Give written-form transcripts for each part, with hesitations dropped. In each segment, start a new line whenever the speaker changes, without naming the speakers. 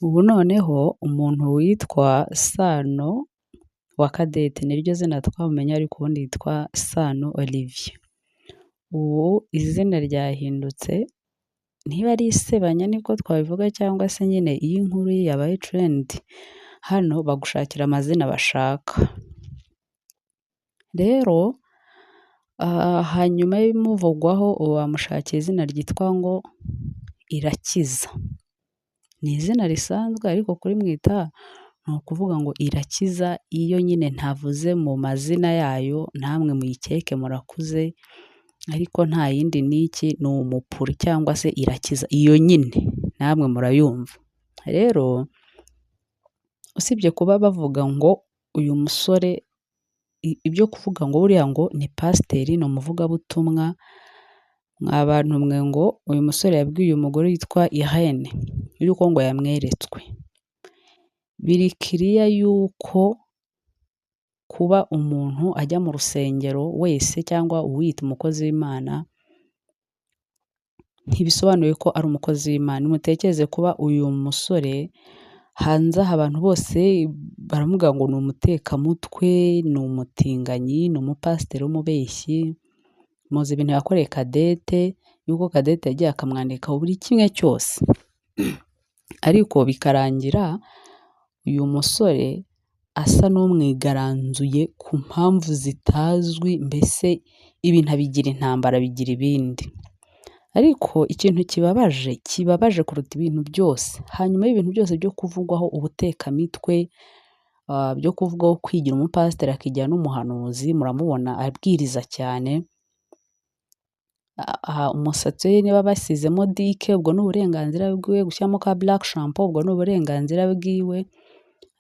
Ubu noneho umuntu witwa Sano wa Cadette niryo zina twamumenya ariko ubundi yitwa Sano Olivier. Ubu izina ryahindutse, niba ari isebanya niko twabivuga cyangwa se nyine iyo inkuru ye yabaye trend, hano bagushakira amazina bashaka. Rero hanyuma y'ibimuvugwaho wamushakiye izina ryitwa ngo Irakiza. Ni izina risanzwe ariko kurimwita ni ukuvuga ngo Irakiza iyo nyine ntavuze mu mazina yayo namwe muyikeke murakuze, ariko nta yindi n'iki ni umupuri cyangwa se Irakiza iyo nyine namwe murayumva. Rero usibye kuba bavuga ngo uyu musore, ibyo kuvuga ngo buriya ngo ni pasiteri, ni umuvugabutumwa, mwa bantu mwe ngo uyu musore yabwiye umugore witwa Irene yuko ngo yamweretswe. Biri kiriya yuko kuba umuntu ajya mu rusengero wese cyangwa uwiyita umukozi w'Imana ntibisobanuye ko ari umukozi w'Imana. Nimutekereze kuba uyu musore hanze aha abantu bose baravuga ngo ni umutekamutwe, ni umutinganyi, ni umupasiteri w'umubeshyi. Muzi ibintu yakoreye Cadette, yuko Cadette yagiye akamwandika buri kimwe cyose. Ariko bikarangira uyu musore asa n'umwigaranzuye ku mpamvu zitazwi, mbese ibintu abigira intambara bigira ibindi. Ariko ikintu kibabaje kuruta ibintu byose, hanyuma y'ibintu byose byo kuvugwaho ubutekamitwe, byo kuvugwaho kwigira umupasiteri akigira n'umuhanuzi, muramubona abwiriza cyane, umusatsi we niba basizemo dike ubwo ni uburenganzira bwiwe, gushyiramo ka black shampoo ubwo ni uburenganzira bwiwe.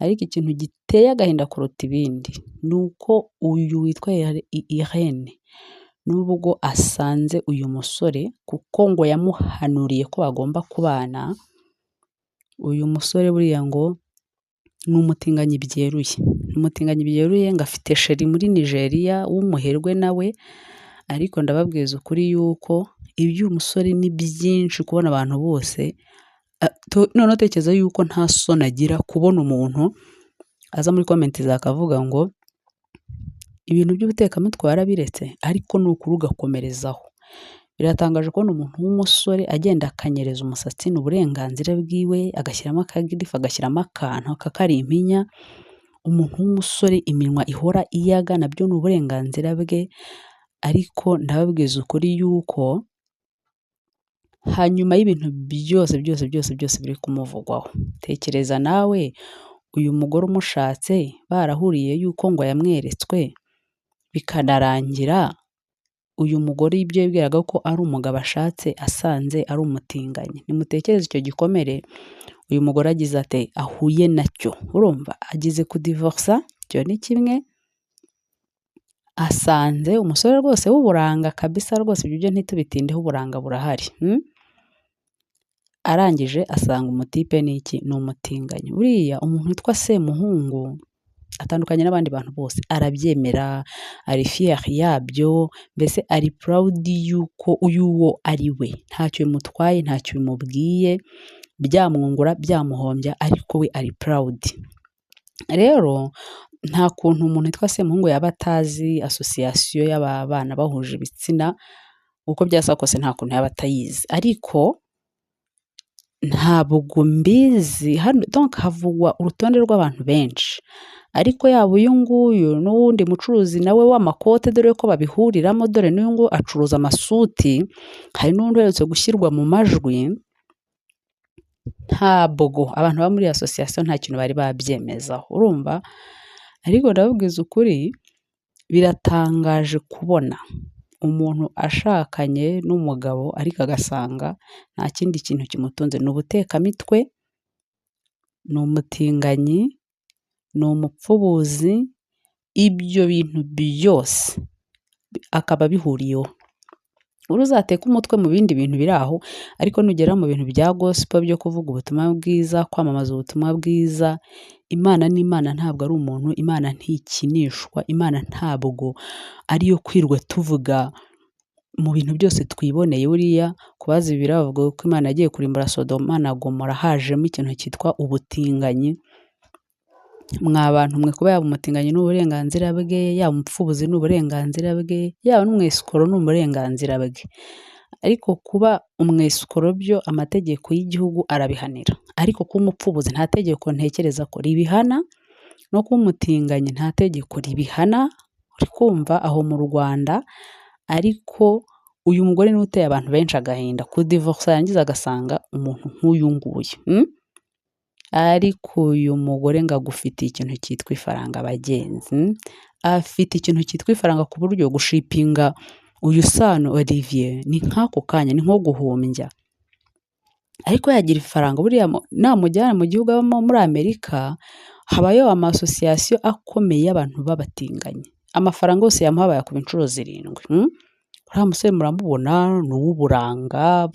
Ariko ikintu giteye agahinda kuruta ibindi ni uko uyu witwa Irene nubwo asanze uyu musore, kuko ngo yamuhanuriye ko bagomba kubana, uyu musore buriya ngo ni umutinganyi byeruye. Ni umutinganyi byeruye, ngo afite sheri muri Nigeria w'umuherwe nawe. Ariko ndababwiza ukuri yuko iby'uyu musore ni byinshi kubona abantu bose, noneho tekereza yuko nta soni agira kubona umuntu aza muri komenti zakavuga ngo ibintu by'ubutekamutwe warabiretse, ariko ni ukuri ugakomerezaho. Biratangaje kubona umuntu w'umusore agenda akanyereza umusatsi, ni uburenganzira bwiwe, agashyiramo akagirifu, agashyiramo akantu kakari impinya. Umuntu w'umusore iminwa ihora iyaga, nabyo ni uburenganzira bwe. Ariko ndababwiza ukuri yuko hanyuma y'ibintu byose biri kumuvugwaho, tekereza nawe uyu mugore umushatse barahuriye yuko ngo yamweretswe, bikanarangira uyu mugore ibyo yibwiraga ko ari umugabo ashatse asanze ari umutinganyi. Nimutekereze icyo gikomere uyu mugore agize ate ahuye nacyo. Urumva agize kudivorsa, icyo ni kimwe. Asanze umusore rwose w'uburanga kabisa, rwose ibyo byo ntitubitindeho, uburanga burahari. Arangije asanga umutipe ni iki? Ni umutinganyi. Buriya umuntu witwa Semuhungu atandukanye n'abandi bantu bose, arabyemera, ari fier yabyo, mbese ari proud yuko uyu wo ari we. Ntacyo bimutwaye, ntacyo bimubwiye, byamwungura byamuhombya, ariko we ari proud. Rero nta kuntu umuntu witwa Semuhungu yaba atazi association y'abana bahuje ibitsina, uko byasa kose nta kuntu yaba atayizi. Ariko ntabwo mbizi hano, donc havugwa urutonde rw'abantu benshi, ariko yaba uyu nguyu n'uwundi mucuruzi nawe w'amakote, dore ko babihuriramo, dore n'uyu nguyu acuruza amasuti, hari n'undi uherutse gushyirwa mu majwi. Ntabwo abantu baba muri association nta kintu bari babyemezaho, urumva. Ariko ndababwiza ukuri, biratangaje kubona umuntu ashakanye n'umugabo ariko agasanga nta kindi kintu kimutunze. Ni ubutekamitwe, ni umutinganyi, ni umupfubuzi, ibyo bintu byose akaba bihuriyeho. Uzateka umutwe mu bindi bintu biri aho, ariko nugera mu bintu bya gospel byo kuvuga ubutumwa bwiza, kwamamaza ubutumwa bwiza, Imana ni Imana, ntabwo ari umuntu. Imana ntikinishwa, Imana ntabwo ariyo kwirwa tuvuga mu bintu byose twiboneye buriya kubaza ibiri bavuga ko Imana yagiye kurimbura Sodoma na Gomora hajemo ikintu cyitwa ubutinganyi. Mwa bantu mwe, kuba yaba umutinganyi n'uburenganzira bwe, yaba umupfubuzi n'uburenganzira bwe, yaba n'umwesikoro n'uburenganzira bwe. Ariko kuba umwesikoro byo amategeko y'igihugu arabihanira, ariko kuba umupfubuzi nta tegeko ntekereza ko ribihana, no kuba umutinganyi nta tegeko ribihana. Uri kumva aho mu Rwanda? Ariko uyu mugore niwe uteye abantu benshi agahinda, kudivorsa yangiza agasanga umuntu nk'uyu nguyu. Ariko uyu mugore ngo agufitiye ikintu cyitwa ifaranga bagenzi. Afite ikintu cyitwa ifaranga ku buryo gushipinga uyu Sano Olivier ni nk'ako kanya, ni nko guhumbya. Ariko yagira ifaranga buriya namujyana mu gihugu abamo muri Amerika, habayo amasosiyasiyo akomeye y'abantu b'abatinganyi. Amafaranga yose yamuhabaye akuba inshuro 7. Uriya musore muramubona ni uw'uburanga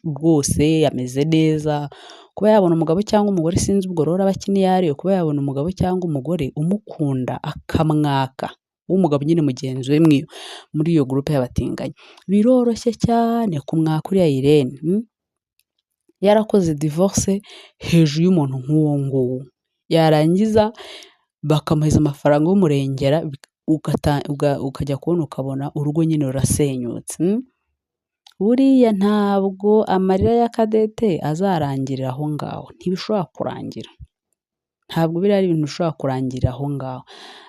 rwose, ameze neza. Kuba yabona umugabo cyangwa umugore sinzi ubwo rero abakini yariyo, kuba yabona umugabo cyangwa umugore umukunda akamwaka, w'umugabo nyine mugenzi we muri iyo groupe y'abatinganyi, biroroshye cyane kumwaka uriya Irene. Yarakoze divorce hejuru y'umuntu nk'uwo nguwo, yarangiza bakamuheza amafaranga y'umurengera, ukajya kubona ukabona urugo nyine rurasenyutse. Buriya ntabwo amarira ya Cadette azarangirira aho ngaho, ntibishobora kurangira. Ntabwo biriya ari ibintu bishobora kurangirira aho ngaho.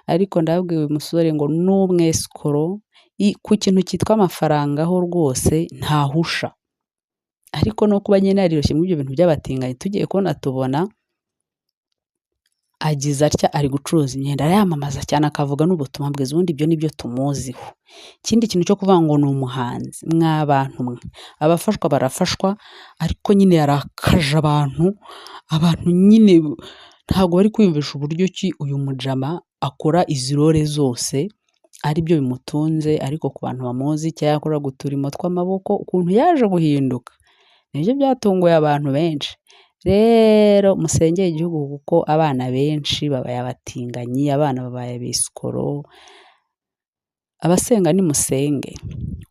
Ariko ndababwiye uyu musore ngo n'umwesikoro ku kintu cyitwa amafaranga ho rwose ntahusha. Ariko no kuba nyine yariroshye muri ibyo bintu by'abatinganyi, tugiye kubona tubona agize atya ari gucuruza imyenda, arayamamaza cyane akavuga n'ubutumwa bwiza, ubundi ibyo nibyo tumuziho. Ikindi kintu cyo kuvuga ngo ni umuhanzi, mwa bantu mwe, abafashwa barafashwa, ariko nyine yarakaje abantu nyine ntabwo bari kwiyumvisha uburyo ki uyu mujama akora izi role zose ari byo bimutunze. Ariko ku bantu bamuzi cyangwa yakoraga uturimo tw'amaboko, ukuntu yaje guhinduka nibyo byatunguye abantu benshi. Rero musengeye igihugu kuko abana benshi babaye abatinganyi, abana babaye abesikoro. Abasenga nimusenge.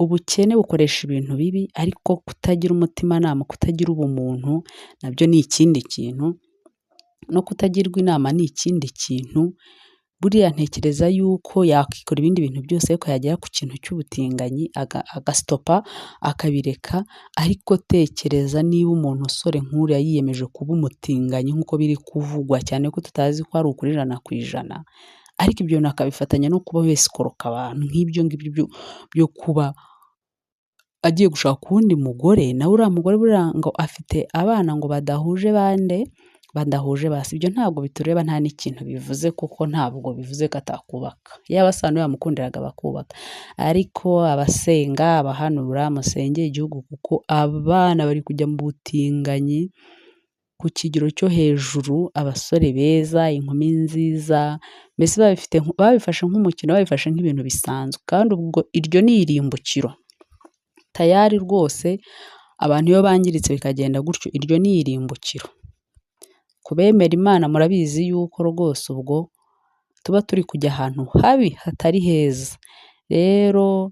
Ubukene bukoresha ibintu bibi, ariko kutagira umutimanama, kutagira ubumuntu nabyo ni ikindi kintu, no kutagirwa inama ni ikindi kintu. Buriya ntekereza yuko yakikora ibindi bintu byose, ariko yagera ku kintu cy'ubutinganyi agastopa akabireka. Ariko tekereza niba umuntu usore nk'uriya yiyemeje kuba umutinganyi nk'uko biri kuvugwa, cyane ko tutazi ko ari ukuri 100%, ariko ibyo bintu akabifatanya no kuba besikoroka abantu nk'ibyo ngibyo byo kuba agiye gushaka uwundi mugore, nawe uriya mugore buriya ngo afite abana ngo badahuje basi. Ibyo ntabwo bitureba, nta n'ikintu bivuze, kuko ntabwo bivuze ko atakubaka. Yaba Sano yamukundiraga bakubaka. Ariko abasenga, abahanura, musengeye igihugu kuko abana bari kujya mu butinganyi ku kigero cyo hejuru. Abasore beza, inkumi nziza, mbese babifashe nk'umukino, babifashe nk'ibintu bisanzwe. Kandi ubwo iryo ni irimbukiro tayari rwose. Abantu iyo bangiritse bikagenda gutyo, iryo ni irimbukiro. Kubemera Imana murabizi yuko rwose ubwo tuba turi kujya ahantu habi hatari heza. Rero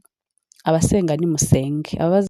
abasenga nimusenge.